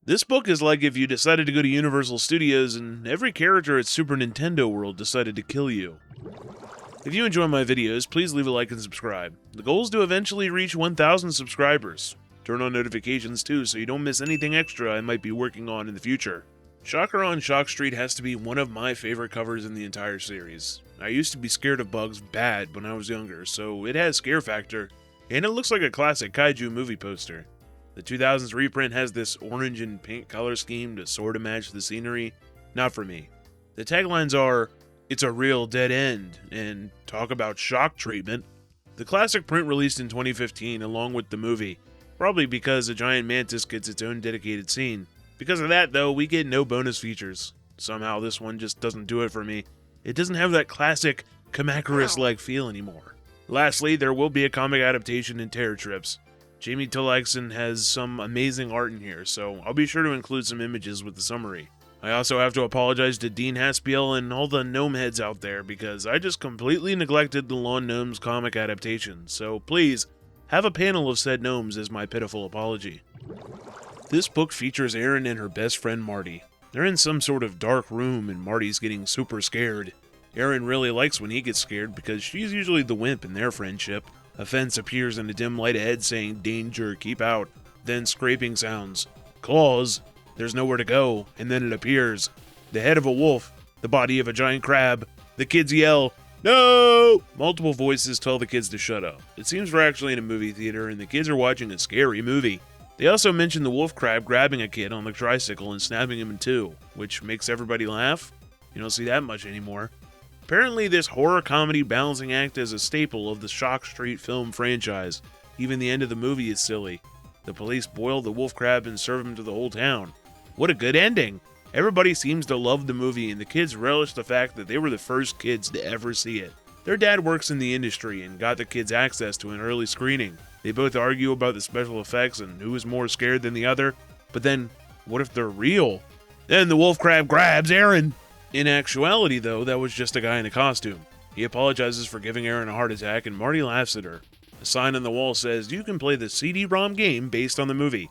This book is like if you decided to go to Universal Studios and every character at Super Nintendo World decided to kill you. If you enjoy my videos, please leave a like and subscribe. The goal is to eventually reach 1,000 subscribers. Turn on notifications too so you don't miss anything extra I might be working on in the future. Shocker on Shock Street has to be one of my favorite covers in the entire series. I used to be scared of bugs bad when I was younger, so it has scare factor, and it looks like a classic kaiju movie poster. The 2000s reprint has this orange and pink color scheme to sort of match the scenery. Not for me. The taglines are, "It's a real dead end," and "Talk about shock treatment." The classic print released in 2015 along with the movie, probably because a giant mantis gets its own dedicated scene. Because of that, though, we get no bonus features. Somehow this one just doesn't do it for me. It doesn't have that classic Kamacuras-like feel anymore. Lastly, there will be a comic adaptation in Terror Trips. Jamie Tillakson has some amazing art in here, so I'll be sure to include some images with the summary. I also have to apologize to Dean Haspiel and all the gnome heads out there because I just completely neglected the Lawn Gnomes comic adaptation, so please, have a panel of said gnomes as my pitiful apology. This book features Erin and her best friend Marty. They're in some sort of dark room and Marty's getting super scared. Erin really likes when he gets scared because she's usually the wimp in their friendship. A fence appears in a dim light ahead saying, "Danger, keep out." Then scraping sounds. Claws. There's nowhere to go, and then it appears. The head of a wolf. The body of a giant crab. The kids yell, "No!" Multiple voices tell the kids to shut up. It seems we're actually in a movie theater and the kids are watching a scary movie. They also mention the wolf crab grabbing a kid on the tricycle and snapping him in two, which makes everybody laugh. You don't see that much anymore. Apparently, this horror comedy balancing act is a staple of the Shock Street film franchise. Even the end of the movie is silly. The police boil the wolf crab and serve him to the whole town. What a good ending! Everybody seems to love the movie, and the kids relish the fact that they were the first kids to ever see it. Their dad works in the industry and got the kids access to an early screening. They both argue about the special effects and who is more scared than the other, but then, what if they're real? Then the wolf crab grabs Erin! In actuality, though, that was just a guy in a costume. He apologizes for giving Erin a heart attack, and Marty laughs at her. A sign on the wall says, "You can play the CD-ROM game based on the movie."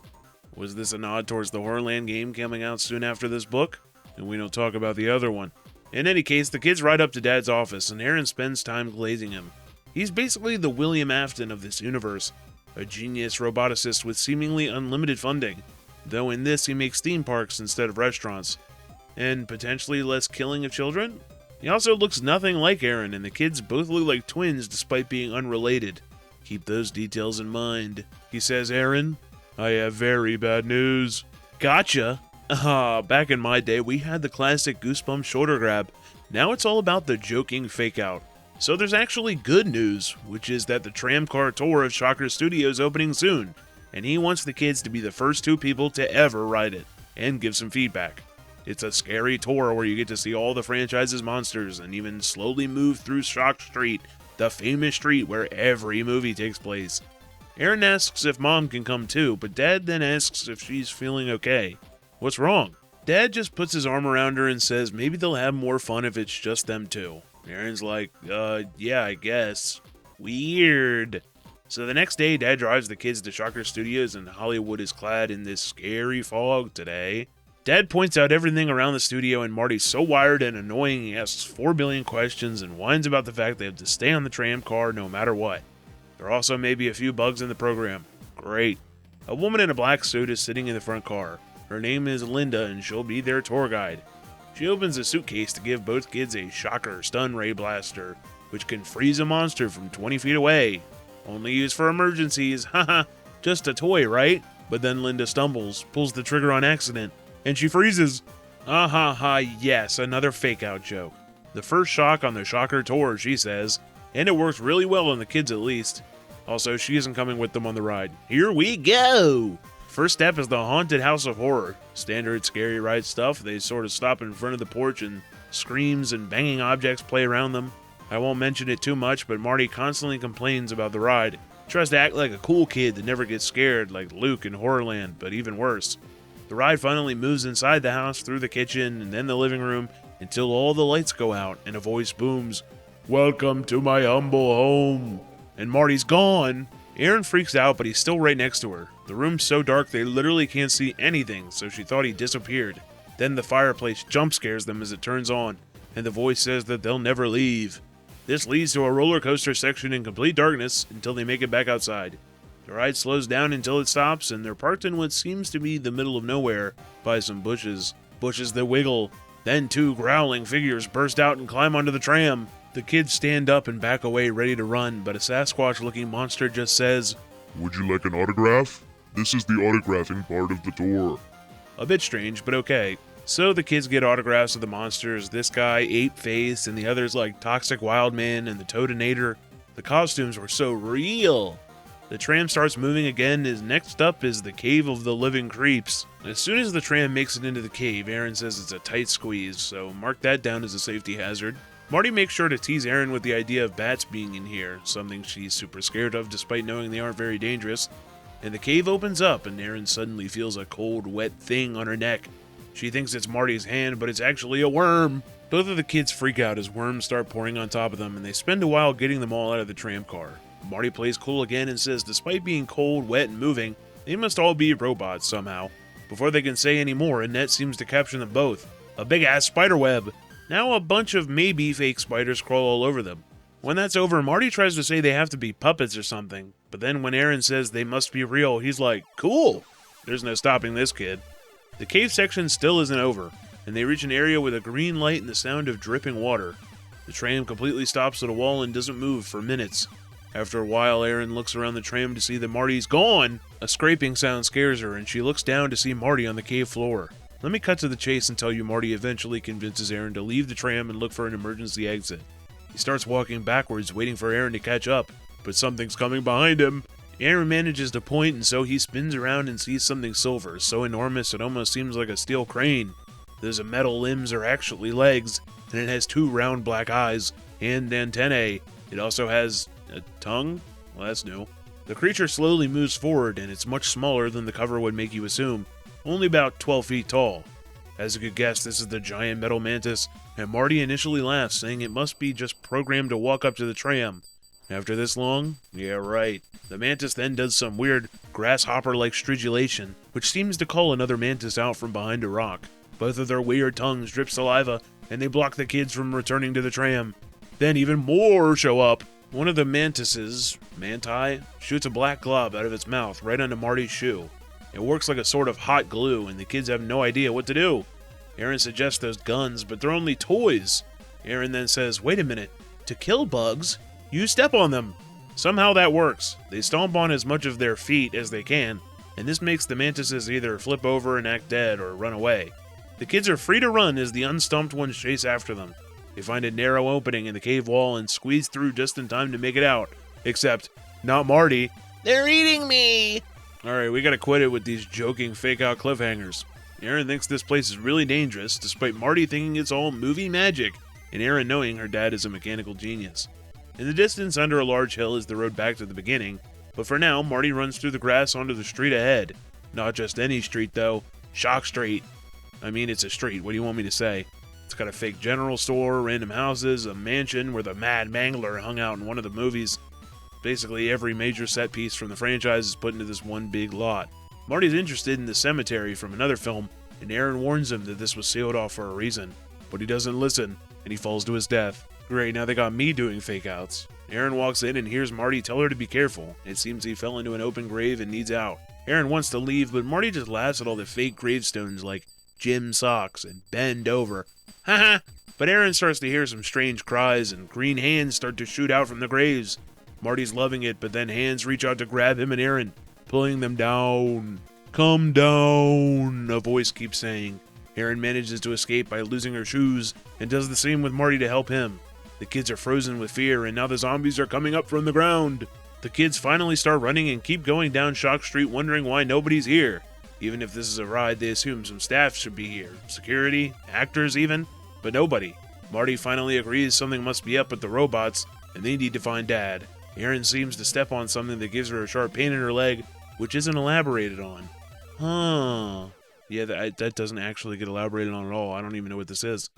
Was this a nod towards the Horrorland game coming out soon after this book? And we don't talk about the other one. In any case, the kids ride up to Dad's office, and Erin spends time glazing him. He's basically the William Afton of this universe, a genius roboticist with seemingly unlimited funding, though in this he makes theme parks instead of restaurants, and potentially less killing of children? He also looks nothing like Erin, and the kids both look like twins despite being unrelated. Keep those details in mind. He says, "Erin, I have very bad news." Gotcha! Back in my day, we had the classic Goosebumps shoulder grab. Now it's all about the joking fake out. So there's actually good news, which is that the tramcar tour of Shocker Studios is opening soon, and he wants the kids to be the first 2 people to ever ride it, and give some feedback. It's a scary tour where you get to see all the franchise's monsters and even slowly move through Shock Street, the famous street where every movie takes place. Erin asks if Mom can come too, but Dad then asks if she's feeling okay. What's wrong? Dad just puts his arm around her and says maybe they'll have more fun if it's just them two. Erin's like, yeah, I guess. Weird. So the next day, Dad drives the kids to Shocker Studios, and Hollywood is clad in this scary fog today. Dad points out everything around the studio, and Marty's so wired and annoying he asks 4 billion questions and whines about the fact they have to stay on the tram car no matter what. There also may be a few bugs in the program. Great. A woman in a black suit is sitting in the front car. Her name is Linda, and she'll be their tour guide. She opens a suitcase to give both kids a Shocker stun ray blaster, which can freeze a monster from 20 feet away. Only used for emergencies, haha, just a toy, right? But then Linda stumbles, pulls the trigger on accident, and she freezes. Yes, another fake-out joke. The first shock on the Shocker tour, she says, and it works really well on the kids at least. Also, she isn't coming with them on the ride. Here we go! First step is the Haunted House of Horror. Standard scary ride stuff. They sort of stop in front of the porch and screams and banging objects play around them. I won't mention it too much, but Marty constantly complains about the ride. Tries to act like a cool kid that never gets scared like Luke in Horrorland, but even worse. The ride finally moves inside the house, through the kitchen, and then the living room, until all the lights go out and a voice booms, "Welcome to my humble home." And Marty's gone. Erin freaks out, but he's still right next to her. The room's so dark they literally can't see anything, so she thought he disappeared. Then the fireplace jump scares them as it turns on, and the voice says that they'll never leave. This leads to a roller coaster section in complete darkness until they make it back outside. The ride slows down until it stops, and they're parked in what seems to be the middle of nowhere by some bushes. Bushes that wiggle. Then two growling figures burst out and climb onto the tram. The kids stand up and back away ready to run, but a Sasquatch-looking monster just says, "Would you like an autograph? This is the autographing part of the tour." A bit strange, but okay. So the kids get autographs of the monsters, this guy, Ape-Face, and the others like Toxic Wildman and the Toadinator. The costumes were so real. The tram starts moving again, as next up is the Cave of the Living Creeps. As soon as the tram makes it into the cave, Aaron says it's a tight squeeze, so mark that down as a safety hazard. Marty makes sure to tease Aaron with the idea of bats being in here, something she's super scared of despite knowing they aren't very dangerous. And the cave opens up, and Aaron suddenly feels a cold, wet thing on her neck. She thinks it's Marty's hand, but it's actually a worm. Both of the kids freak out as worms start pouring on top of them, and they spend a while getting them all out of the tram car. Marty plays cool again and says despite being cold, wet, and moving, they must all be robots somehow. Before they can say any more, a net seems to capture them both. A big-ass spider web. Now a bunch of maybe fake spiders crawl all over them. When that's over, Marty tries to say they have to be puppets or something, but then when Aaron says they must be real, he's like, cool! There's no stopping this kid. The cave section still isn't over, and they reach an area with a green light and the sound of dripping water. The tram completely stops at a wall and doesn't move for minutes. After a while, Aaron looks around the tram to see that Marty's gone. A scraping sound scares her, and she looks down to see Marty on the cave floor. Let me cut to the chase and tell you Marty eventually convinces Aaron to leave the tram and look for an emergency exit. He starts walking backwards, waiting for Aaron to catch up, but something's coming behind him. Aaron manages to point, and so he spins around and sees something silver, so enormous it almost seems like a steel crane. Those metal limbs are actually legs, and it has two round black eyes and antennae. It also has a tongue? Well, that's new. The creature slowly moves forward, and it's much smaller than the cover would make you assume, only about 12 feet tall. As you could guess, this is the giant metal mantis, and Marty initially laughs, saying it must be just programmed to walk up to the tram. After this long? Yeah, right. The mantis then does some weird grasshopper-like stridulation, which seems to call another mantis out from behind a rock. Both of their weird tongues drip saliva, and they block the kids from returning to the tram. Then even more show up. One of the mantises, manti, shoots a black glob out of its mouth right onto Marty's shoe. It works like a sort of hot glue, and the kids have no idea what to do. Aaron suggests those guns, but they're only toys. Aaron then says, wait a minute, to kill bugs, you step on them. Somehow that works. They stomp on as much of their feet as they can, and this makes the mantises either flip over and act dead or run away. The kids are free to run as the unstumped ones chase after them. They find a narrow opening in the cave wall and squeeze through just in time to make it out. Except, not Marty. They're eating me! Alright, we gotta quit it with these joking fake-out cliffhangers. Aaron thinks this place is really dangerous, despite Marty thinking it's all movie magic, and Aaron knowing her dad is a mechanical genius. In the distance, under a large hill, is the road back to the beginning, but for now, Marty runs through the grass onto the street ahead. Not just any street, though. Shock Street. I mean, it's a street, what do you want me to say? It's got a fake general store, random houses, a mansion where the Mad Mangler hung out in one of the movies. Basically, every major set piece from the franchise is put into this one big lot. Marty's interested in the cemetery from another film, and Aaron warns him that this was sealed off for a reason. But he doesn't listen, and he falls to his death. Great, now they got me doing fake-outs. Aaron walks in and hears Marty tell her to be careful. It seems he fell into an open grave and needs out. Aaron wants to leave, but Marty just laughs at all the fake gravestones like Jim Socks and Bend Over. Haha! But Aaron starts to hear some strange cries, and green hands start to shoot out from the graves. Marty's loving it, but then hands reach out to grab him and Aaron, pulling them down. Come down, a voice keeps saying. Aaron manages to escape by losing her shoes, and does the same with Marty to help him. The kids are frozen with fear, and now the zombies are coming up from the ground. The kids finally start running and keep going down Shock Street, wondering why nobody's here. Even if this is a ride, they assume some staff should be here. Security, actors even, but nobody. Marty finally agrees something must be up with the robots, and they need to find Dad. Aaron seems to step on something that gives her a sharp pain in her leg, which isn't elaborated on. Huh. Yeah, that doesn't actually get elaborated on at all. I don't even know what this is.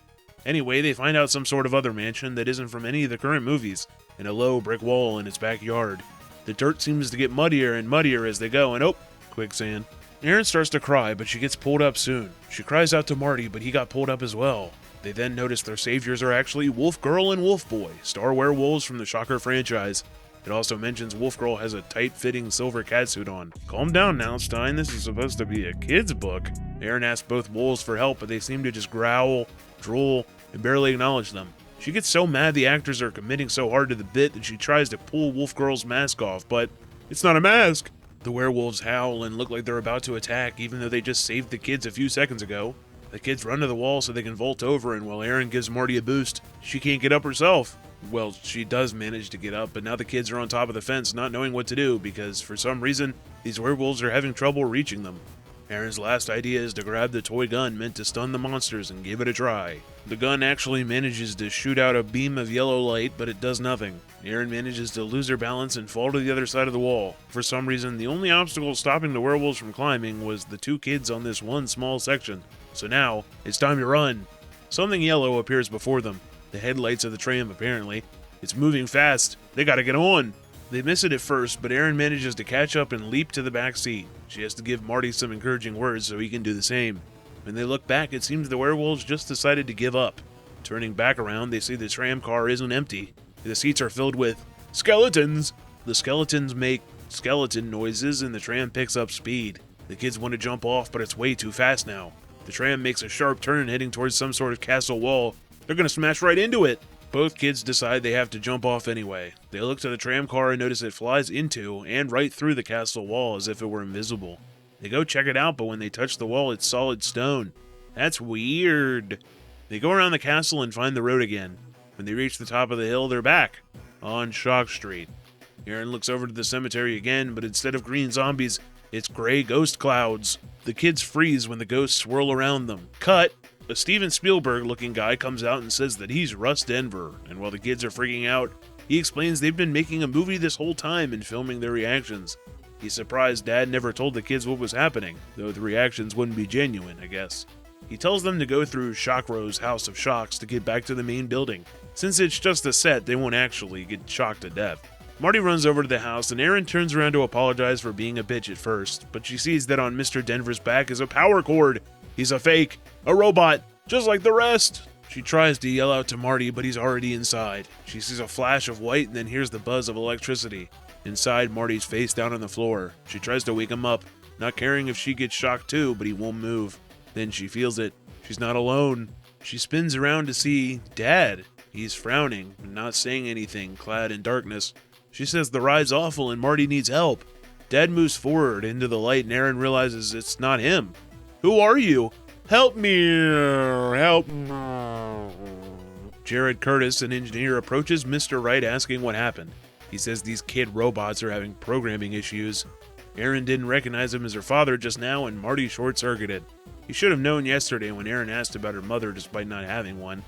Anyway, they find out some sort of other mansion that isn't from any of the current movies, and a low brick wall in its backyard. The dirt seems to get muddier and muddier as they go, and oh, quicksand. Erin starts to cry, but she gets pulled up soon. She cries out to Marty, but he got pulled up as well. They then notice their saviors are actually Wolf Girl and Wolf Boy, star werewolves from the Shocker franchise. It also mentions Wolf Girl has a tight-fitting silver catsuit on. Calm down now, Stein. This is supposed to be a kid's book. Erin asks both wolves for help, but they seem to just growl, drool, and barely acknowledge them. She gets so mad the actors are committing so hard to the bit that she tries to pull Wolf Girl's mask off, but it's not a mask. The werewolves howl and look like they're about to attack, even though they just saved the kids a few seconds ago. The kids run to the wall so they can vault over, and while Erin gives Marty a boost, she can't get up herself. Well, she does manage to get up, but now the kids are on top of the fence not knowing what to do because, for some reason, these werewolves are having trouble reaching them. Erin's last idea is to grab the toy gun meant to stun the monsters and give it a try. The gun actually manages to shoot out a beam of yellow light, but it does nothing. Erin manages to lose her balance and fall to the other side of the wall. For some reason, the only obstacle stopping the werewolves from climbing was the two kids on this one small section. So now, it's time to run. Something yellow appears before them. The headlights of the tram, apparently. It's moving fast. They gotta get on. They miss it at first, but Erin manages to catch up and leap to the back seat. She has to give Marty some encouraging words so he can do the same. When they look back, it seems the werewolves just decided to give up. Turning back around, they see the tram car isn't empty. The seats are filled with skeletons. The skeletons make skeleton noises and the tram picks up speed. The kids want to jump off, but it's way too fast now. The tram makes a sharp turn heading towards some sort of castle wall. They're gonna smash right into it. Both kids decide they have to jump off anyway. They look to the tram car and notice it flies into and right through the castle wall as if it were invisible. They go check it out, but when they touch the wall, it's solid stone. That's weird. They go around the castle and find the road again. When they reach the top of the hill, they're back on Shock Street. Erin looks over to the cemetery again, but instead of green zombies, it's gray ghost clouds. The kids freeze when the ghosts swirl around them. Cut! A Steven Spielberg-looking guy comes out and says that he's Russ Denver, and while the kids are freaking out, he explains they've been making a movie this whole time and filming their reactions. He's surprised Dad never told the kids what was happening, though the reactions wouldn't be genuine, I guess. He tells them to go through Shockrow's House of Shocks to get back to the main building. Since it's just a set, they won't actually get shocked to death. Marty runs over to the house, and Erin turns around to apologize for being a bitch at first, but she sees that on Mr. Denver's back is a power cord. He's a fake, a robot, just like the rest. She tries to yell out to Marty, but he's already inside. She sees a flash of white and then hears the buzz of electricity. Inside, Marty's face down on the floor. She tries to wake him up, not caring if she gets shocked too, but he won't move. Then she feels it. She's not alone. She spins around to see Dad. He's frowning and not saying anything, clad in darkness. She says the ride's awful and Marty needs help. Dad moves forward into the light and Erin realizes it's not him. Who are you? Help me! Help me! Jared Curtis, an engineer, approaches Mr. Wright asking what happened. He says these kid robots are having programming issues. Erin didn't recognize him as her father just now and Marty short-circuited. He should have known yesterday when Erin asked about her mother despite not having one.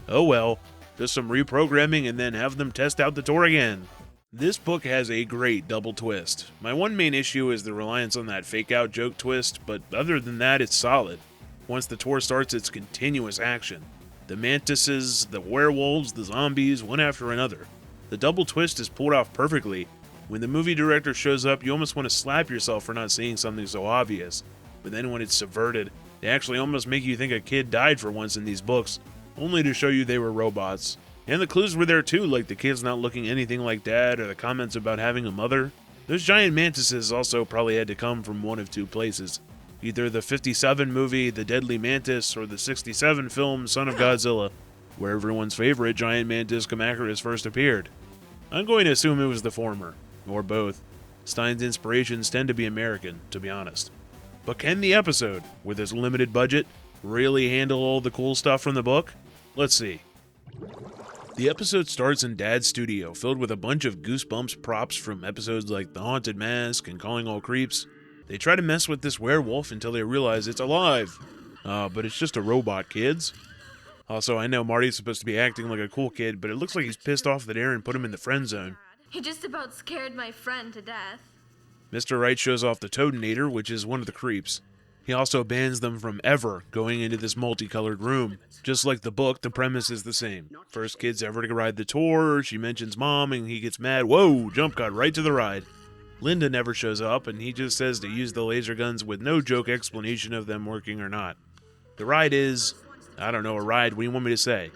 Oh well, just some reprogramming and then have them test out the tour again. This book has a great double twist. My one main issue is the reliance on that fake-out joke twist, but other than that, it's solid. Once the tour starts, it's continuous action. The mantises, the werewolves, the zombies, one after another. The double twist is pulled off perfectly. When the movie director shows up, you almost want to slap yourself for not seeing something so obvious. But then when it's subverted, they actually almost make you think a kid died for once in these books, only to show you they were robots. And the clues were there too, like the kids not looking anything like Dad or the comments about having a mother. Those giant mantises also probably had to come from one of two places. Either the 57 movie The Deadly Mantis or the 67 film Son of Godzilla, where everyone's favorite giant mantis Kamacuras first appeared. I'm going to assume it was the former, or both. Stein's inspirations tend to be American, to be honest. But can the episode, with its limited budget, really handle all the cool stuff from the book? Let's see. The episode starts in Dad's studio, filled with a bunch of Goosebumps props from episodes like The Haunted Mask and Calling All Creeps. They try to mess with this werewolf until they realize it's alive. But it's just a robot, kids. Also, I know Marty's supposed to be acting like a cool kid, but it looks like he's pissed off that Erin put him in the friend zone. He just about scared my friend to death. Mr. Wright shows off the Toadinator, which is one of the creeps. He also bans them from ever going into this multicolored room. Just like the book, the premise is the same. First kid's ever to ride the tour, she mentions Mom, and he gets mad. Whoa, jump cut right to the ride. Linda never shows up, and he just says to use the laser guns with no joke explanation of them working or not. The ride is, I don't know, a ride, what do you want me to say?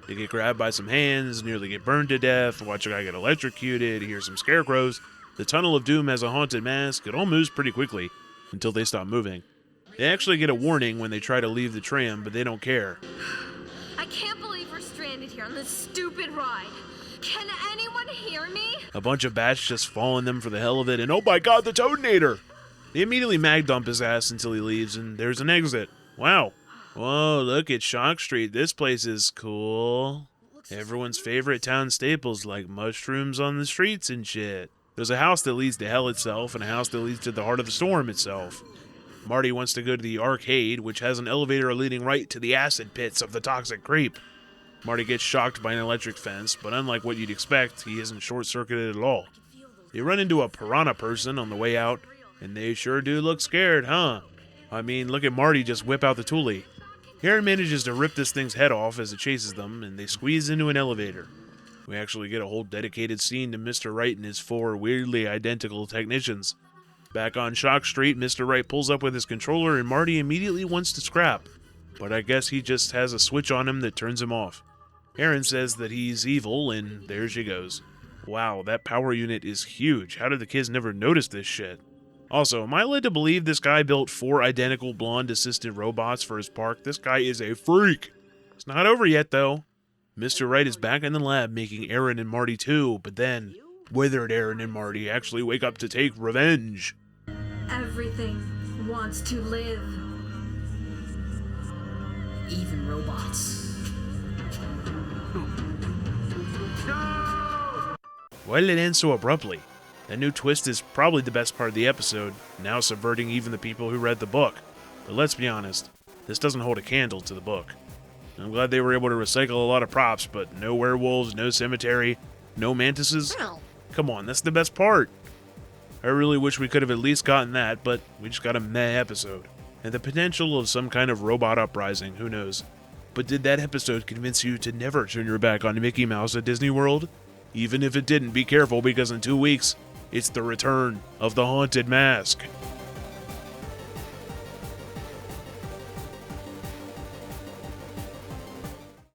They get grabbed by some hands, nearly get burned to death, watch a guy get electrocuted, hear some scarecrows. The Tunnel of Doom has a haunted mask. It all moves pretty quickly, until they stop moving. They actually get a warning when they try to leave the tram, but they don't care. I can't believe we're stranded here on this stupid ride. Can anyone hear me? A bunch of bats just fall on them for the hell of it, and oh my god, the Toadinator! They immediately mag dump his ass until he leaves, and there's an exit. Wow. Whoa, look at Shock Street. This place is cool. Everyone's favorite town staples like mushrooms on the streets and shit. There's a house that leads to hell itself, and a house that leads to the Heart of the Storm itself. Marty wants to go to the arcade, which has an elevator leading right to the acid pits of the toxic creep. Marty gets shocked by an electric fence, but unlike what you'd expect, he isn't short-circuited at all. They run into a piranha person on the way out, and they sure do look scared, huh? I mean, look at Marty just whip out the toolie. Aaron manages to rip this thing's head off as it chases them, and they squeeze into an elevator. We actually get a whole dedicated scene to Mr. Wright and his 4 weirdly identical technicians. Back on Shock Street, Mr. Wright pulls up with his controller, and Marty immediately wants to scrap. But I guess he just has a switch on him that turns him off. Aaron says that he's evil, and there she goes. Wow, that power unit is huge. How did the kids never notice this shit? Also, am I led to believe this guy built 4 identical blonde-assisted robots for his park? This guy is a freak! It's not over yet, though. Mr. Wright is back in the lab making Aaron and Marty too, but then, withered Aaron and Marty actually wake up to take revenge. Everything wants to live. Even robots. Why did it end so abruptly? That new twist is probably the best part of the episode, now subverting even the people who read the book. But let's be honest, this doesn't hold a candle to the book. I'm glad they were able to recycle a lot of props, but no werewolves, no cemetery, no mantises. Come on, that's the best part. I really wish we could have at least gotten that, but we just got a meh episode. And the potential of some kind of robot uprising, who knows. But did that episode convince you to never turn your back on Mickey Mouse at Disney World? Even if it didn't, be careful because in 2 weeks, it's the return of the Haunted Mask.